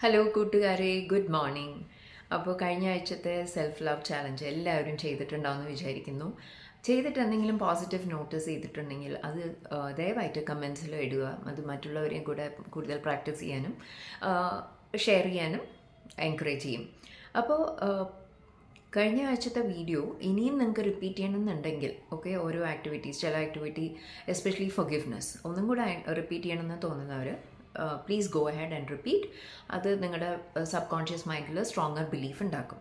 Hello കൂട്ടുകാരെ, good morning. അപ്പോൾ കഴിഞ്ഞ ആഴ്ചത്തെ സെൽഫ് ലവ് ചാലഞ്ച് എല്ലാവരും ചെയ്തിട്ടുണ്ടാവുമെന്ന് വിചാരിക്കുന്നു. ചെയ്തിട്ട് എന്തെങ്കിലും പോസിറ്റീവ് നോട്ടീസ് ചെയ്തിട്ടുണ്ടെങ്കിൽ അത് ദയവായിട്ട് കമൻസിൽ ഇടുക. അത് മറ്റുള്ളവരെയും കൂടെ കൂടുതൽ പ്രാക്ടീസ് ചെയ്യാനും ഷെയർ ചെയ്യാനും എൻകറേജ് ചെയ്യും. അപ്പോൾ കഴിഞ്ഞ ആഴ്ചത്തെ വീഡിയോ ഇനിയും നിങ്ങൾക്ക് റിപ്പീറ്റ് ചെയ്യണമെന്നുണ്ടെങ്കിൽ ഓരോ ആക്ടിവിറ്റീസ്, ചില ആക്ടിവിറ്റി എസ്പെഷ്യലി ഫൊർഗിവ്നെസ് ഒന്നും കൂടെ റിപ്പീറ്റ് ചെയ്യണമെന്ന് തോന്നുന്നവർ please go ahead and repeat. അത് നിങ്ങളുടെ സബ് കോൺഷ്യസ് മൈൻഡിൽ സ്ട്രോങ്ങർ ബിലീഫ് ഉണ്ടാക്കും.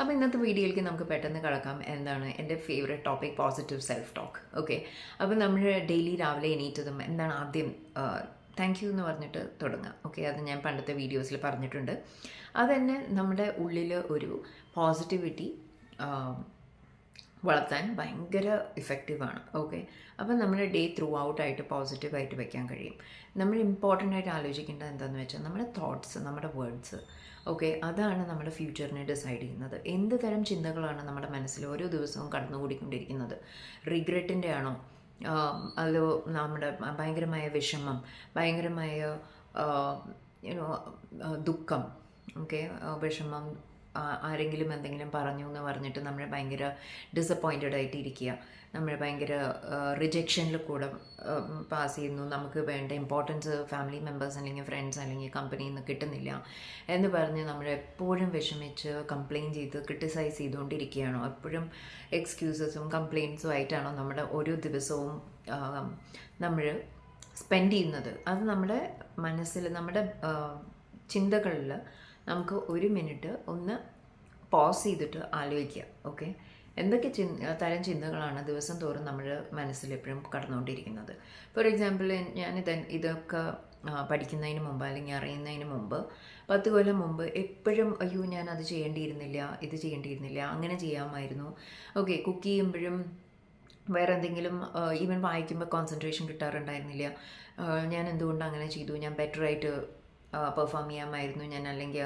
അപ്പോൾ ഇന്നത്തെ വീഡിയോയിലേക്ക് നമുക്ക് പെട്ടെന്ന് കിടക്കാം. എന്താണ് എൻ്റെ favourite topic? Positive self talk. അപ്പോൾ നമ്മൾ ഡെയിലി രാവിലെ എണീറ്റതും എന്താണ് ആദ്യം താങ്ക് യു എന്ന് പറഞ്ഞിട്ട് തുടങ്ങാം. അത് ഞാൻ പണ്ടത്തെ വീഡിയോസിൽ പറഞ്ഞിട്ടുണ്ട്. അതുതന്നെ നമ്മുടെ ഉള്ളിൽ ഒരു പോസിറ്റിവിറ്റി വളർത്താൻ ഭയങ്കര ഇഫക്റ്റീവാണ്. അപ്പം നമ്മുടെ ഡേ ത്രൂ ഔട്ടായിട്ട് പോസിറ്റീവായിട്ട് വെക്കാൻ കഴിയും. നമ്മൾ ഇമ്പോർട്ടൻ്റ് ആയിട്ട് ആലോചിക്കേണ്ടത് എന്താണെന്ന് വെച്ചാൽ നമ്മുടെ തോട്ട്സ്, നമ്മുടെ വേർഡ്സ്. അതാണ് നമ്മുടെ ഫ്യൂച്ചറിനെ ഡിസൈഡ് ചെയ്യുന്നത്. എന്ത് തരം ചിന്തകളാണ് നമ്മുടെ മനസ്സിൽ ഓരോ ദിവസവും കടന്നുകൂടിക്കൊണ്ടിരിക്കുന്നത്? റിഗ്രറ്റിൻ്റെ ആണോ? അതോ നമ്മുടെ ഭയങ്കരമായ വിഷമം, ഭയങ്കരമായ ദുഃഖം, വിഷമം, ആരെങ്കിലും എന്തെങ്കിലും പറഞ്ഞു എന്ന് പറഞ്ഞിട്ട് നമ്മൾ ഭയങ്കര ഡിസപ്പോയിൻറ്റഡ് ആയിട്ട് ഇരിക്കുക, നമ്മൾ ഭയങ്കര റിജക്ഷനിൽ കൂടെ പാസ് ചെയ്യുന്നു, നമുക്ക് വേണ്ട ഇമ്പോർട്ടൻസ് ഫാമിലി മെമ്പേഴ്സ് അല്ലെങ്കിൽ ഫ്രണ്ട്സ് അല്ലെങ്കിൽ കമ്പനിയിൽ നിന്ന് കിട്ടുന്നില്ല എന്ന് പറഞ്ഞ് നമ്മൾ എപ്പോഴും വിഷമിച്ച് കംപ്ലയിൻറ്റ് ചെയ്ത് ക്രിട്ടിസൈസ് ചെയ്തുകൊണ്ടിരിക്കുകയാണോ? എപ്പോഴും എക്സ്ക്യൂസസും കംപ്ലയിൻസും ആയിട്ടാണോ നമ്മുടെ ഓരോ ദിവസവും നമ്മൾ സ്പെൻഡ് ചെയ്യുന്നത്? അത് നമ്മുടെ മനസ്സിൽ, നമ്മുടെ ചിന്തകളിൽ നമുക്ക് ഒരു മിനിറ്റ് ഒന്ന് പോസ് ചെയ്തിട്ട് ആലോചിക്കുക. എന്തൊക്കെ തരം ചിന്തകളാണ് ദിവസം തോറും നമ്മുടെ മനസ്സിൽ എപ്പോഴും കടന്നുകൊണ്ടിരിക്കുന്നത്? ഫോർ എക്സാമ്പിൾ, ഇതൊക്കെ പഠിക്കുന്നതിന് മുമ്പ് അല്ലെങ്കിൽ അറിയുന്നതിന് മുമ്പ് 10 കൊല്ലം മുമ്പ് എപ്പോഴും അയ്യോ ഞാൻ അത് ചെയ്യേണ്ടിയിരുന്നില്ല, ഇത് ചെയ്യേണ്ടിയിരുന്നില്ല, അങ്ങനെ ചെയ്യാമായിരുന്നു. കുക്ക് ചെയ്യുമ്പോഴും വേറെ എന്തെങ്കിലും ഈവൻ വായിക്കുമ്പോൾ കോൺസെൻട്രേഷൻ കിട്ടാറുണ്ടായിരുന്നില്ല, ഞാൻ എന്തുകൊണ്ട് അങ്ങനെ ചെയ്തു, ഞാൻ ബെറ്ററായിട്ട് പെർഫോം ചെയ്യാമായിരുന്നു, ഞാൻ അല്ലെങ്കിൽ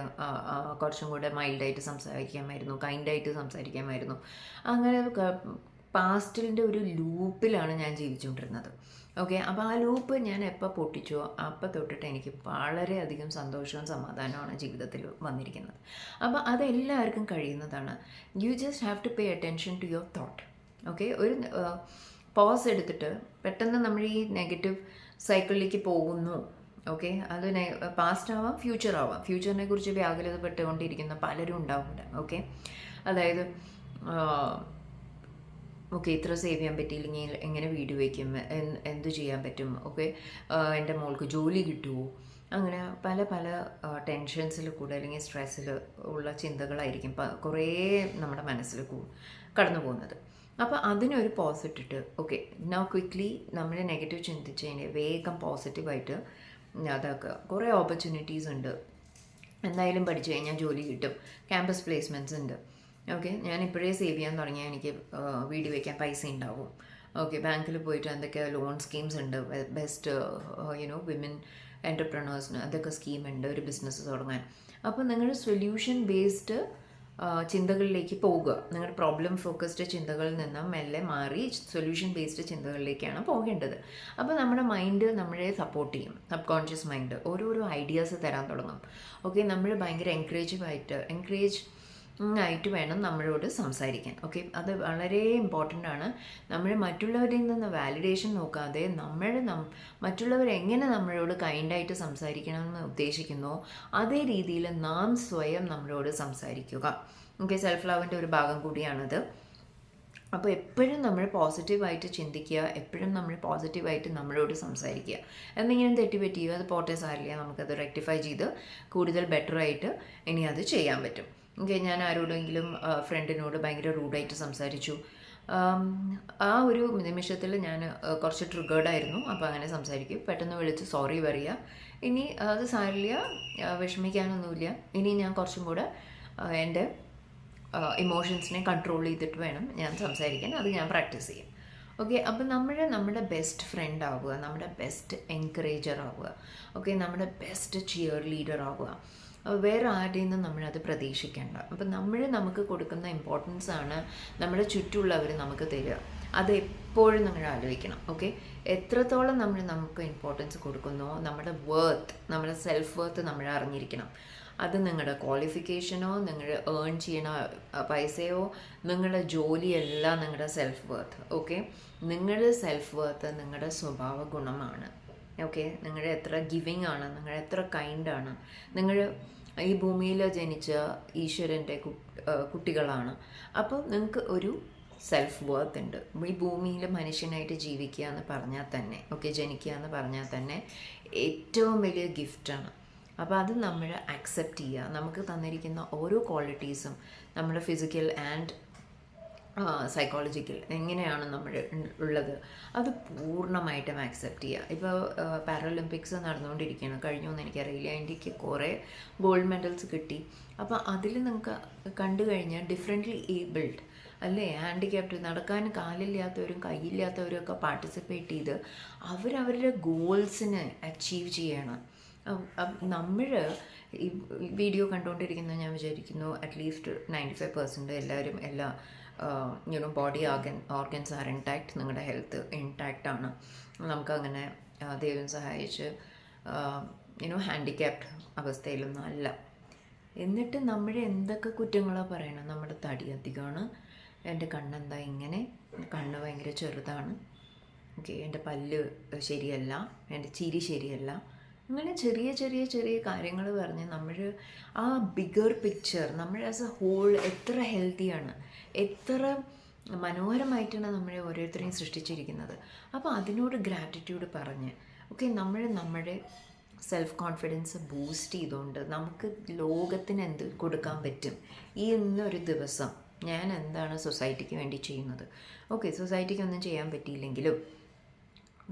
കുറച്ചും കൂടെ മൈൽഡായിട്ട് സംസാരിക്കാമായിരുന്നു, കൈൻഡായിട്ട് സംസാരിക്കാമായിരുന്നു. അങ്ങനെ പാസ്റ്റിൻ്റെ ഒരു ലൂപ്പിലാണ് ഞാൻ ജീവിച്ചുകൊണ്ടിരുന്നത്. അപ്പോൾ ആ ലൂപ്പ് ഞാൻ എപ്പോൾ പൊട്ടിച്ചോ അപ്പം തൊട്ടിട്ട് എനിക്ക് വളരെയധികം സന്തോഷവും സമാധാനമാണ് ജീവിതത്തിൽ വന്നിരിക്കുന്നത്. അപ്പോൾ അതെല്ലാവർക്കും കഴിയുന്നതാണ്. You just have to pay attention to your thought. ഒരു പോസ് എടുത്തിട്ട് പെട്ടെന്ന് നമ്മൾ ഈ നെഗറ്റീവ് സൈക്കിളിലേക്ക് പോകുന്നു. അത് പാസ്റ്റ് ആവാം, ഫ്യൂച്ചർ ആവാം. ഫ്യൂച്ചറിനെ കുറിച്ച് വ്യാകുലതപ്പെട്ടുകൊണ്ടിരിക്കുന്ന പലരും ഉണ്ടാവില്ല. അതായത് ഇത്ര സേവ് ചെയ്യാൻ പറ്റിയില്ലെങ്കിൽ എങ്ങനെ വീട് വയ്ക്കും, എന്തു ചെയ്യാൻ പറ്റും, എൻ്റെ മോൾക്ക് ജോലി കിട്ടുമോ, അങ്ങനെ പല പല ടെൻഷൻസിൽ കൂടെ അല്ലെങ്കിൽ സ്ട്രെസ്സിൽ ഉള്ള ചിന്തകളായിരിക്കും കുറേ നമ്മുടെ മനസ്സിൽ കടന്നു പോകുന്നത്. അപ്പോൾ അതിനൊരു പോസ് ഇട്ടിട്ട് നൗ ക്വിക്ക്ലി നമ്മൾ നെഗറ്റീവ് ചിന്തിച്ചതിനെ വേഗം പോസിറ്റീവായിട്ട് അതൊക്കെ കുറേ ഓപ്പർച്യൂണിറ്റീസ് ഉണ്ട്. എന്തായാലും പഠിച്ചു കഴിഞ്ഞാൽ ജോലി കിട്ടും, ക്യാമ്പസ് പ്ലേസ്മെൻറ്റ്സ് ഉണ്ട്. ഞാൻ ഇപ്പോഴേ സേവ് ചെയ്യാൻ തുടങ്ങിയാൽ എനിക്ക് വീട് വയ്ക്കാൻ പൈസ ഉണ്ടാവും. ബാങ്കിൽ പോയിട്ട് എന്തൊക്കെ ലോൺ സ്കീംസ് ഉണ്ട്, ബെസ്റ്റ് വിമൻ എൻ്റർപ്രണേഴ്സിന് അതൊക്കെ സ്കീമുണ്ട് ഒരു ബിസിനസ് തുടങ്ങാൻ. അപ്പോൾ നിങ്ങൾ സൊല്യൂഷൻ ബേസ്ഡ് ചിന്തകളിലേക്ക് പോവുക. നിങ്ങളുടെ പ്രോബ്ലം ഫോക്കസ്ഡ് ചിന്തകളിൽ നിന്ന് മെല്ലെ മാറി സൊല്യൂഷൻ ബേസ്ഡ് ചിന്തകളിലേക്കാണ് പോകേണ്ടത്. അപ്പോൾ നമ്മുടെ മൈൻഡ് നമ്മളെ സപ്പോർട്ട് ചെയ്യും. സബ് കോൺഷ്യസ് മൈൻഡ് ഓരോരോ ഐഡിയാസ് തരാൻ തുടങ്ങും. നമ്മൾ ഭയങ്കര എൻകറേജ് ആയിട്ട് വേണം നമ്മളോട് സംസാരിക്കാൻ. അത് വളരെ ഇമ്പോർട്ടൻ്റ് ആണ്. നമ്മൾ മറ്റുള്ളവരിൽ നിന്ന് വാലിഡേഷൻ നോക്കാതെ മറ്റുള്ളവർ എങ്ങനെ നമ്മളോട് കൈൻഡായിട്ട് സംസാരിക്കണമെന്ന് ഉദ്ദേശിക്കുന്നോ അതേ രീതിയിൽ നാം സ്വയം നമ്മളോട് സംസാരിക്കുക. സെൽഫ് ലവിൻ്റെ ഒരു ഭാഗം കൂടിയാണത്. അപ്പോൾ എപ്പോഴും നമ്മൾ പോസിറ്റീവായിട്ട് ചിന്തിക്കുക, എപ്പോഴും നമ്മൾ പോസിറ്റീവായിട്ട് നമ്മളോട് സംസാരിക്കുക. എന്തെങ്കിലും തെറ്റുപറ്റിയോ അത് പോട്ടെ, സാരില്ല, നമുക്കത് റെക്ടിഫൈ ചെയ്ത് കൂടുതൽ ബെറ്ററായിട്ട് ഇനി അത് ചെയ്യാൻ പറ്റും. ഞാൻ ആരോടെങ്കിലും ഫ്രണ്ടിനോട് ഭയങ്കര റൂഡായിട്ട് സംസാരിച്ചു, ആ ഒരു നിമിഷത്തിൽ ഞാൻ കുറച്ച് ട്രിഗേർഡായിരുന്നു. അപ്പോൾ അങ്ങനെ സംസാരിക്കും, പെട്ടെന്ന് വിളിച്ച് സോറി പറയുക. ഇനി അത് സാരില്ല, വിഷമിക്കാനൊന്നുമില്ല, ഇനി ഞാൻ കുറച്ചും കൂടെ എൻ്റെ ഇമോഷൻസിനെ കൺട്രോൾ ചെയ്തിട്ട് വേണം ഞാൻ സംസാരിക്കാൻ, അത് ഞാൻ പ്രാക്ടീസ് ചെയ്യും. അപ്പം നമ്മുടെ ബെസ്റ്റ് ഫ്രണ്ട് ആവുക, നമ്മുടെ ബെസ്റ്റ് എൻകറേജർ ആവുക, നമ്മുടെ ബെസ്റ്റ് ചിയർ ലീഡർ ആവുക. വേറെ ആരുടെയും നിന്നും നമ്മളത് പ്രതീക്ഷിക്കേണ്ട. അപ്പം നമുക്ക് കൊടുക്കുന്ന ഇമ്പോർട്ടൻസ് ആണ് നമ്മുടെ ചുറ്റുമുള്ളവർ നമുക്ക് തരിക. അത് എപ്പോഴും നിങ്ങൾ ആലോചിക്കണം. ഓക്കെ, എത്രത്തോളം നമുക്ക് ഇമ്പോർട്ടൻസ് കൊടുക്കുന്നോ നമ്മുടെ നമ്മുടെ സെൽഫ് വർത്ത് നമ്മൾ അറിഞ്ഞിരിക്കണം. അത് നിങ്ങളുടെ ക്വാളിഫിക്കേഷനോ നിങ്ങൾ ഏൺ ചെയ്യണ പൈസയോ നിങ്ങളുടെ ജോലിയല്ല നിങ്ങളുടെ സെൽഫ് വർത്ത്. ഓക്കെ, നിങ്ങളുടെ സെൽഫ് വർത്ത് നിങ്ങളുടെ സ്വഭാവ ഗുണമാണ്. ഓക്കെ, നിങ്ങൾ എത്ര ഗിവിങ് ആണ്, നിങ്ങൾ എത്ര കൈൻഡാണ്, നിങ്ങൾ ഈ ഭൂമിയിൽ ജനിച്ച ഈശ്വരൻ്റെ കുട്ടികളാണ്. അപ്പോൾ നിങ്ങൾക്ക് ഒരു സെൽഫ് വർത്ത് ഉണ്ട്. ഈ ഭൂമിയിൽ മനുഷ്യനായിട്ട് ജീവിക്കുക എന്ന് പറഞ്ഞാൽ തന്നെ, ഓക്കെ, ജനിക്കുക എന്ന് പറഞ്ഞാൽ തന്നെ ഏറ്റവും വലിയ ഗിഫ്റ്റാണ്. അപ്പോൾ അത് നമ്മൾ അക്സെപ്റ്റ് ചെയ്യുക. നമുക്ക് തന്നിരിക്കുന്ന ഓരോ ക്വാളിറ്റീസും നമ്മുടെ ഫിസിക്കൽ ആൻഡ് സൈക്കോളജിക്കൽ എങ്ങനെയാണ് നമ്മൾ ഉള്ളത് അത് പൂർണ്ണമായിട്ടും ആക്സെപ്റ്റ് ചെയ്യുക. ഇപ്പോൾ പാരാലിമ്പിക്സ് നടന്നുകൊണ്ടിരിക്കുകയാണ്, കഴിഞ്ഞു എന്ന് എനിക്കറിയില്ല. ഇന്ത്യക്ക് കുറേ ഗോൾഡ് മെഡൽസ് കിട്ടി. അപ്പോൾ അതിൽ നിങ്ങൾക്ക് കണ്ടു കഴിഞ്ഞാൽ ഡിഫറെൻ്റ്ലി ഏബിൾഡ് അല്ലേ, ഹാൻഡിക്യാപ്ഡ്, നടക്കാൻ കാലില്ലാത്തവരും കൈയില്ലാത്തവരും ഒക്കെ പാർട്ടിസിപ്പേറ്റ് ചെയ്ത് അവരവരുടെ ഗോൾസിന് അച്ചീവ് ചെയ്യണം. നമ്മൾ ഈ വീഡിയോ കണ്ടുകൊണ്ടിരിക്കുന്ന ഞാൻ വിചാരിക്കുന്നു അറ്റ്ലീസ്റ്റ് 95% എല്ലാവരും എല്ലാ ബോഡി ഓർഗൻസ് ആർ ഇൻടാക്ട്, നിങ്ങളുടെ ഹെൽത്ത് ഇൻടാക്റ്റ് ആണ്. നമുക്കങ്ങനെ ദൈവം സഹായിച്ച് ഹാൻഡിക്യാപ്ഡ് അവസ്ഥയിലൊന്നും അല്ല. എന്നിട്ട് നമ്മുടെ എന്തൊക്കെ കുറ്റങ്ങളാണ് പറയണം. നമ്മുടെ തടി അധികമാണ്, എൻ്റെ കണ്ണെന്താ ഇങ്ങനെ, കണ്ണ് ഭയങ്കര ചെറുതാണ്, ഓക്കെ, എൻ്റെ പല്ല് ശരിയല്ല, എൻ്റെ ചിരി ശരിയല്ല, അങ്ങനെ ചെറിയ ചെറിയ ചെറിയ കാര്യങ്ങൾ പറഞ്ഞ് നമ്മൾ ആ ബിഗർ പിക്ചർ നമ്മൾ ആസ് എ ഹോൾ എത്ര ഹെൽത്തിയാണ്, എത്ര മനോഹരമായിട്ടാണ് നമ്മളെ ഓരോരുത്തരെയും സൃഷ്ടിച്ചിരിക്കുന്നത്. അപ്പോൾ അതിനോട് ഗ്രാറ്റിറ്റ്യൂഡ് പറഞ്ഞ് ഓക്കെ നമ്മുടെ സെൽഫ് കോൺഫിഡൻസ് ബൂസ്റ്റ് ചെയ്തുകൊണ്ട് നമുക്ക് ലോകത്തിന് എന്ത് കൊടുക്കാൻ പറ്റും. ഈ ഇന്നൊരു ദിവസം ഞാൻ എന്താണ് സൊസൈറ്റിക്ക് വേണ്ടി ചെയ്യുന്നത്. ഓക്കെ, സൊസൈറ്റിക്ക് ഒന്നും ചെയ്യാൻ പറ്റിയില്ലെങ്കിലും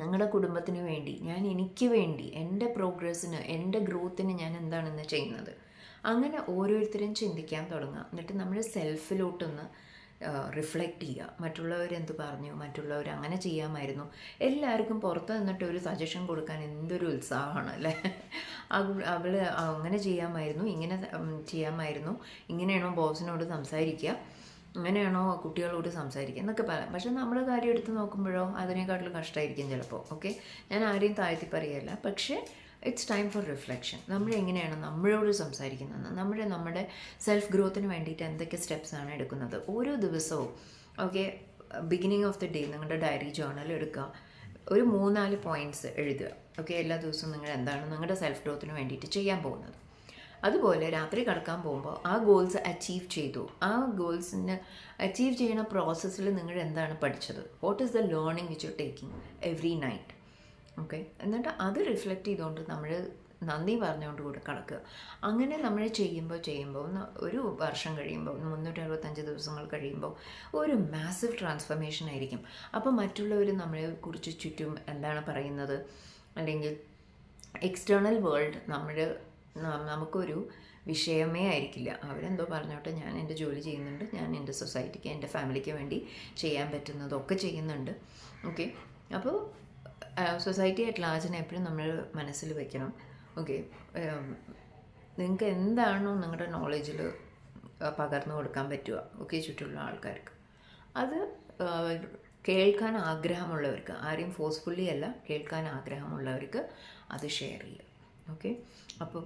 ഞങ്ങളുടെ കുടുംബത്തിന് വേണ്ടി എനിക്ക് വേണ്ടി എൻ്റെ പ്രോഗ്രസ്സിന് എൻ്റെ ഗ്രോത്തിന് ഞാൻ എന്താണെന്ന് ചെയ്യുന്നത്. അങ്ങനെ ഓരോരുത്തരും ചിന്തിക്കാൻ തുടങ്ങുക. എന്നിട്ട് നമ്മൾ സെൽഫിലോട്ടൊന്ന് റിഫ്ലക്റ്റ് ചെയ്യുക. മറ്റുള്ളവരെന്ത് പറഞ്ഞു, മറ്റുള്ളവർ അങ്ങനെ ചെയ്യാമായിരുന്നു. എല്ലാവർക്കും പുറത്ത് നിന്നിട്ട് ഒരു സജഷൻ കൊടുക്കാൻ എന്തൊരു ഉത്സാഹമാണ് അല്ലേ. അവൾ അങ്ങനെ ചെയ്യാമായിരുന്നു, ഇങ്ങനെ ചെയ്യാമായിരുന്നു, ഇങ്ങനെയാണോ ബോസിനോട് സംസാരിക്കുക, അങ്ങനെയാണോ കുട്ടികളോട് സംസാരിക്കുക എന്നൊക്കെ പറയാം. പക്ഷെ നമ്മുടെ കാര്യം എടുത്ത് നോക്കുമ്പോഴോ അതിനേക്കാട്ടിലും കഷ്ടമായിരിക്കും ചിലപ്പോൾ. ഓക്കെ, ഞാൻ ആരെയും താഴ്ത്തി പറയുകയല്ല, പക്ഷേ ഇറ്റ്സ് ടൈം ഫോർ റിഫ്ലക്ഷൻ. നമ്മൾ എങ്ങനെയാണ് നമ്മളോട് സംസാരിക്കുന്നത്, നമ്മുടെ സെൽഫ് ഗ്രോത്തിന് വേണ്ടിയിട്ട് എന്തൊക്കെ സ്റ്റെപ്സാണ് എടുക്കുന്നത് ഓരോ ദിവസവും. Okay, beginning of the day നിങ്ങളുടെ ഡയറി ജേർണൽ എടുക്കുക, ഒരു 3-4 പോയിൻറ്റ്സ് എഴുതുക. ഓക്കെ, എല്ലാ ദിവസവും നിങ്ങൾ എന്താണ് നിങ്ങളുടെ സെൽഫ് ഗ്രോത്തിന് വേണ്ടിയിട്ട് ചെയ്യാൻ പോകുന്നത്. അതുപോലെ രാത്രി കിടക്കാൻ പോകുമ്പോൾ ആ ഗോൾസ് അച്ചീവ് ചെയ്തു, ആ ഗോൾസിന് അച്ചീവ് ചെയ്യുന്ന പ്രോസസ്സിൽ നിങ്ങൾ എന്താണ് പഠിച്ചത്, what is the learning which you taking every night. Okay, എന്നിട്ട് അത് റിഫ്ലക്റ്റ് ചെയ്തുകൊണ്ട് നമ്മൾ നന്ദി പറഞ്ഞുകൊണ്ട് കൂടെ കിടക്കുക. അങ്ങനെ നമ്മൾ ചെയ്യുമ്പോൾ ഒരു വർഷം കഴിയുമ്പോൾ 365 ദിവസങ്ങൾ കഴിയുമ്പോൾ ഒരു മാസീവ് ട്രാൻസ്ഫർമേഷൻ ആയിരിക്കും. അപ്പോൾ മറ്റുള്ളവർ നമ്മളെ കുറിച്ച് ചുറ്റും എന്താണ് പറയുന്നത്, അല്ലെങ്കിൽ എക്സ്റ്റേണൽ വേൾഡ് നമുക്കൊരു വിഷയമേ ആയിരിക്കില്ല. അവരെന്തോ പറഞ്ഞോട്ടെ, ഞാൻ എൻ്റെ ജോലി ചെയ്യുന്നുണ്ട്, ഞാൻ എൻ്റെ സൊസൈറ്റിക്ക് എൻ്റെ ഫാമിലിക്ക് വേണ്ടി ചെയ്യാൻ പറ്റുന്നതൊക്കെ ചെയ്യുന്നുണ്ട്. ഓക്കെ, അപ്പോൾ സൊസൈറ്റി അറ്റ് ലാർജിനെ എപ്പോഴും നമ്മൾ മനസ്സിൽ വെക്കണം. ഓക്കെ, നിങ്ങൾക്ക് എന്താണോ നിങ്ങളുടെ നോളജിൽ പകർന്നു കൊടുക്കാൻ പറ്റുക, ഓക്കെ, ചുറ്റുമുള്ള ആൾക്കാർക്ക് അത് കേൾക്കാൻ ആഗ്രഹമുള്ളവർക്ക്, ആരെയും ഫോഴ്സ്ഫുള്ളി അല്ല, കേൾക്കാൻ ആഗ്രഹമുള്ളവർക്ക് അത് ഷെയർ ചെയ്യുക. ഓക്കെ, അപ്പോൾ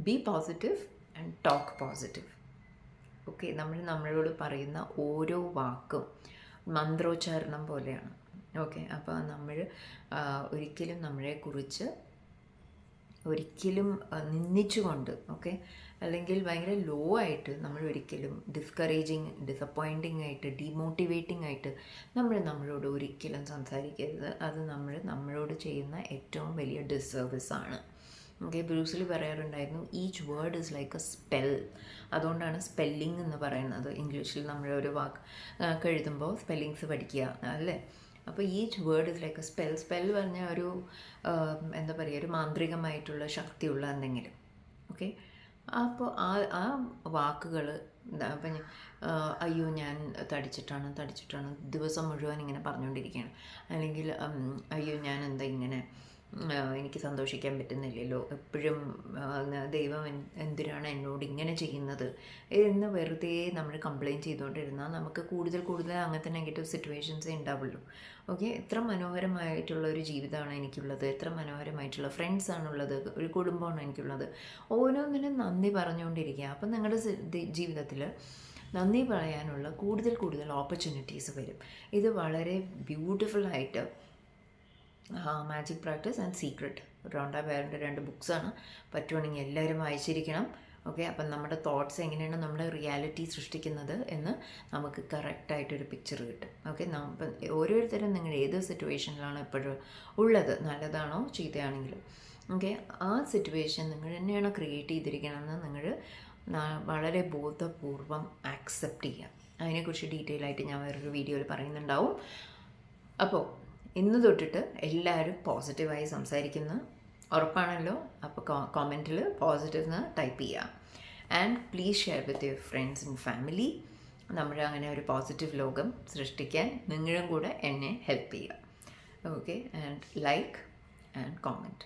B positive and talk positive. Okay, നമ്മളോട് പറയുന്ന ഓരോ വാക്കും മന്ത്രോച്ചാരണം പോലെയാണ്. ഓക്കെ, അപ്പോൾ നമ്മൾ ഒരിക്കലും നമ്മളെക്കുറിച്ച് ഒരിക്കലും നിന്ദിച്ചുകൊണ്ട്, ഓക്കെ, അല്ലെങ്കിൽ ഭയങ്കര ലോ ആയിട്ട് നമ്മൾ ഒരിക്കലും ഡിസപ്പോയിൻറ്റിംഗ് ആയിട്ട് ഡീമോട്ടിവേറ്റിംഗ് ആയിട്ട് നമ്മളോട് ഒരിക്കലും സംസാരിക്കരുത്. അത് നമ്മളോട് ചെയ്യുന്ന ഏറ്റവും വലിയ ഡിസർവീസാണ്. ഓക്കെ, ബ്രൂസ് ലീ പറയാറുണ്ടായിരുന്നു, each word is like A spell. അതുകൊണ്ടാണ് സ്പെല്ലിംഗ് എന്ന് പറയുന്നത്. ഇംഗ്ലീഷിൽ നമ്മളൊരു വാക്ക് എഴുതുമ്പോൾ സ്പെല്ലിങ്സ് പഠിക്കുക അല്ലേ. അപ്പോൾ each word is like A spell പറഞ്ഞാൽ ഒരു എന്താ പറയുക, ഒരു മാന്ത്രികമായിട്ടുള്ള ശക്തിയുള്ള എന്തെങ്കിലും. ഓക്കെ, അപ്പോൾ ആ വാക്കുകൾ അപ്പം അയ്യോ ഞാൻ തടിച്ചിട്ടാണ് ദിവസം മുഴുവൻ ഇങ്ങനെ പറഞ്ഞുകൊണ്ടിരിക്കുകയാണ്, അല്ലെങ്കിൽ അയ്യോ ഞാൻ എന്താ ഇങ്ങനെ എനിക്ക് സന്തോഷിക്കാൻ പറ്റുന്നില്ലല്ലോ, എപ്പോഴും ദൈവം എന്തിനാണ് എന്നോട് ഇങ്ങനെ ചെയ്യുന്നത് എന്ന് വെറുതെ നമ്മൾ കംപ്ലയിൻറ്റ് ചെയ്തുകൊണ്ടിരുന്നാൽ നമുക്ക് കൂടുതൽ കൂടുതൽ അങ്ങനത്തെ നെഗറ്റീവ് സിറ്റുവേഷൻസേ ഉണ്ടാവുള്ളൂ. ഓക്കെ, എത്ര മനോഹരമായിട്ടുള്ള ഒരു ജീവിതമാണ് എനിക്കുള്ളത്, എത്ര മനോഹരമായിട്ടുള്ള ഫ്രണ്ട്സാണുള്ളത്, ഒരു കുടുംബമാണ് എനിക്കുള്ളത്. ഓരോന്നിനും നന്ദി പറഞ്ഞുകൊണ്ടിരിക്കുക. അപ്പം നിങ്ങളുടെ ജീവിതത്തിൽ നന്ദി പറയാനുള്ള കൂടുതൽ കൂടുതൽ ഓപ്പർച്യൂണിറ്റീസ് വരും. ഇത് വളരെ ബ്യൂട്ടിഫുള്ളായിട്ട് magic practice and secret, Rhonda ബെയറിൻ്റെ 2 ബുക്സാണ്. പറ്റുവാണെങ്കിൽ എല്ലാവരും വായിച്ചിരിക്കണം. ഓക്കെ, അപ്പം നമ്മുടെ തോട്ട്സ് എങ്ങനെയാണ് നമ്മുടെ റിയാലിറ്റി സൃഷ്ടിക്കുന്നത് എന്ന് നമുക്ക് കറക്റ്റായിട്ടൊരു പിക്ചർ കിട്ടും. ഓക്കെ, ഇപ്പം ഓരോരുത്തരും നിങ്ങൾ ഏത് സിറ്റുവേഷനിലാണ് എപ്പോഴും ഉള്ളത്, നല്ലതാണോ ചീത്തയാണെങ്കിലും, ഓക്കെ, ആ സിറ്റുവേഷൻ നിങ്ങൾ തന്നെയാണ് ക്രിയേറ്റ് ചെയ്തിരിക്കണമെന്ന് നിങ്ങൾ വളരെ ബോധപൂർവം ആക്സെപ്റ്റ് ചെയ്യുക. അതിനെക്കുറിച്ച് ഡീറ്റെയിൽ ആയിട്ട് ഞാൻ വേറൊരു വീഡിയോയിൽ പറയുന്നുണ്ടാവും. അപ്പോൾ ഇന്ന് തൊട്ടിട്ട് എല്ലാവരും പോസിറ്റീവായി സംസാരിക്കുന്ന ഉറപ്പാണല്ലോ. അപ്പോൾ കോമെൻറ്റിൽ പോസിറ്റീവ് എന്ന് ടൈപ്പ് ചെയ്യുക. And please share with your friends and family. നമ്മൾ അങ്ങനെ ഒരു പോസിറ്റീവ് ലോകം സൃഷ്ടിക്കാൻ നിങ്ങളും കൂടെ എന്നെ ഹെൽപ്പ് ചെയ്യുക. Okay, and like and comment.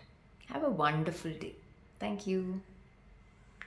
Have A wonderful day. Thank you.